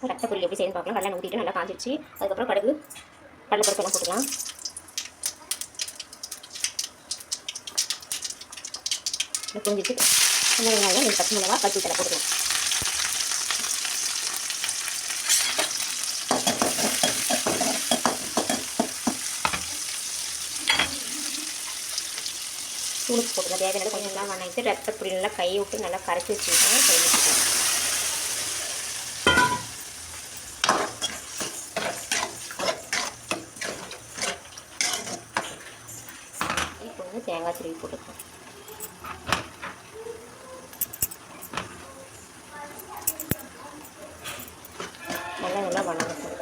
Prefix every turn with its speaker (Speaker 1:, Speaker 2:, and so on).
Speaker 1: ரத்த பொரியல் எப்படி செய்யணும் பார்க்கலாம். கடலை ஊற்றிட்டு நல்லா காஞ்சிடுச்சு. அதுக்கப்புறம் கடுகு கடலைப்பருப்பெல்லாம் போட்டுக்கலாம். புரிஞ்சிச்சு. சின்ன வெங்காயம் 2 பச்சை மிளகா பச்சை தலை போட்டுக்கலாம். தூளுக்கு போட்டுக்கலாம். தேவையான கொஞ்சம் நல்லா வணக்கிட்டு ரத்த பொரியல் நல்லா கையை விட்டு நல்லா கரைச்சி வச்சுக்கிட்டேன். இப்போ வந்து தேங்காய் திருவி போட்டுக்கலாம். நல்லா வணங்கணும்.